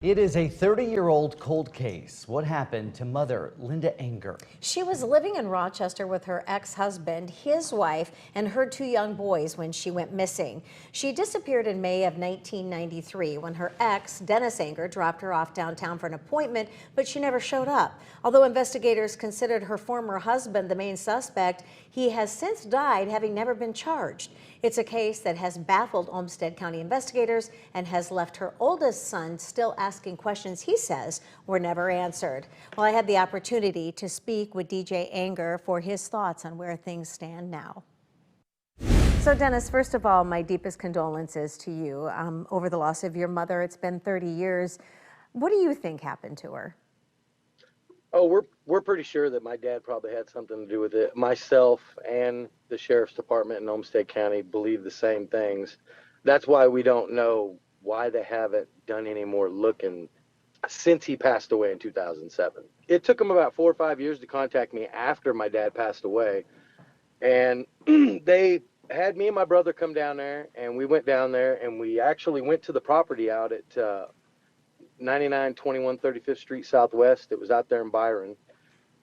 It is a 30-year-old cold case. What happened to mother Linda Anger? She was living in Rochester with her ex-husband, his wife, and her two young boys when she went missing. She disappeared in May of 1993 when her ex, Dennis Anger, dropped her off downtown for an appointment, but she never showed up. Although investigators considered her former husband the main suspect, he has since died, having never been charged. It's a case that has baffled Olmsted County investigators and has left her oldest son still asking questions he says were never answered. Well, I had the opportunity to speak with DJ Anger for his thoughts on where things stand now. So Dennis, first of all, my deepest condolences to you over the loss of your mother. It's been 30 years. What do you think happened to her? Oh, we're pretty sure that my dad probably had something to do with it. Myself and the sheriff's department in Olmsted County believe the same things. That's why we don't know why they haven't done any more looking since he passed away in 2007. It took them about 4 or 5 years to contact me after my dad passed away. And they had me and my brother come down there, and we went down there, and we actually went to the property out at 9921 35th Street Southwest. It was out there in Byron.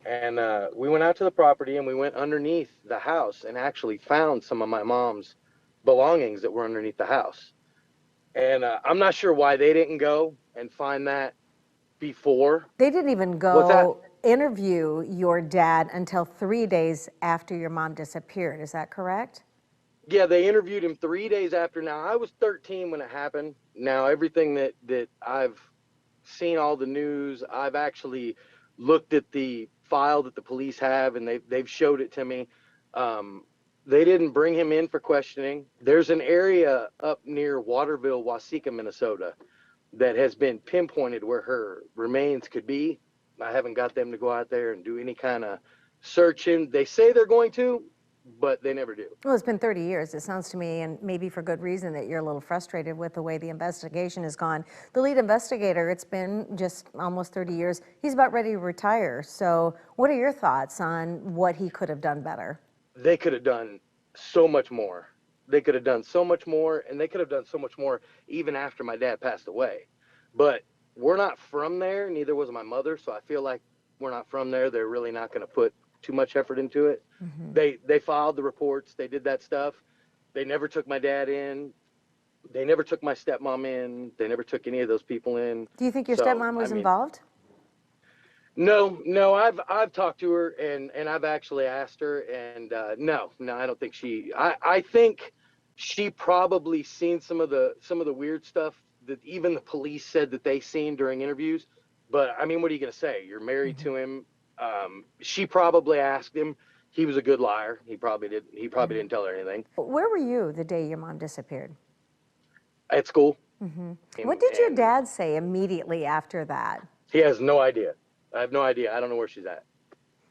And we went out to the property and we went underneath the house and actually found some of my mom's belongings that were underneath the house. And I'm not sure why they didn't go and find that before. They didn't even go interview your dad until 3 days after your mom disappeared. Is that correct? Yeah, they interviewed him 3 days after. Now, I was 13 when it happened. Now, everything that I've seen, all the news, I've actually looked at the file that the police have, and they've showed it to me. They didn't bring him in for questioning. There's an area up near Waterville, Waseca, Minnesota, that has been pinpointed where her remains could be. I haven't got them to go out there and do any kind of searching. They say they're going to, but they never do. Well, it's been 30 years. It sounds to me, and maybe for good reason, that you're a little frustrated with the way the investigation has gone. The lead investigator, it's been just almost 30 years. He's about ready to retire. So what are your thoughts on what he could have done better? They could have done so much more. They could have done so much more, and they could have done so much more even after my dad passed away. But we're not from there, neither was my mother, so I feel like we're not from there. They're really not going to put too much effort into it. Mm-hmm. They filed the reports, they did that stuff. They never took my dad in. They never took my stepmom in. They never took any of those people in. Do you think your stepmom was involved? No, I've talked to her and I've actually asked her, and no, I don't think I think she probably seen some of the weird stuff that even the police said that they seen during interviews. But I mean, what are you going to say? You're married to him. She probably asked him. He was a good liar. He probably didn't tell her anything. Where were you the day your mom disappeared? At school. Mm-hmm. What did your dad say immediately after that? He has no idea. I have no idea. I don't know where she's at.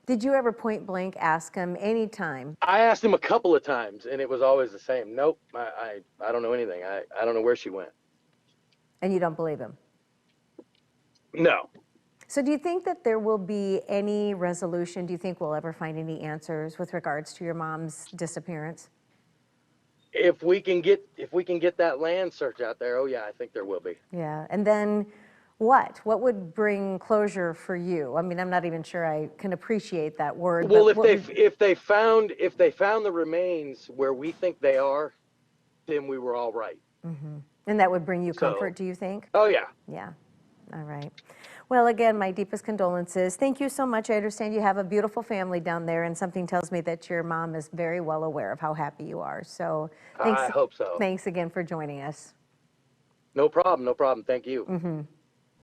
Did you ever point blank ask him any time? I asked him a couple of times, and it was always the same. Nope, I don't know anything. I don't know where she went. And you don't believe him? No. So do you think that there will be any resolution? Do you think we'll ever find any answers with regards to your mom's disappearance? If we can get that land search out there, oh yeah, I think there will be. Yeah, and then what? What would bring closure for you? I mean, I'm not even sure I can appreciate that word. Well, if they found the remains where we think they are, then we were all right. Mm-hmm. And that would bring you comfort, do you think? Oh yeah. Yeah. All right. Well, again, my deepest condolences. Thank you so much. I understand you have a beautiful family down there, and something tells me that your mom is very well aware of how happy you are. So thanks, I hope so. Thanks again for joining us. No problem. Thank you. Mm-hmm.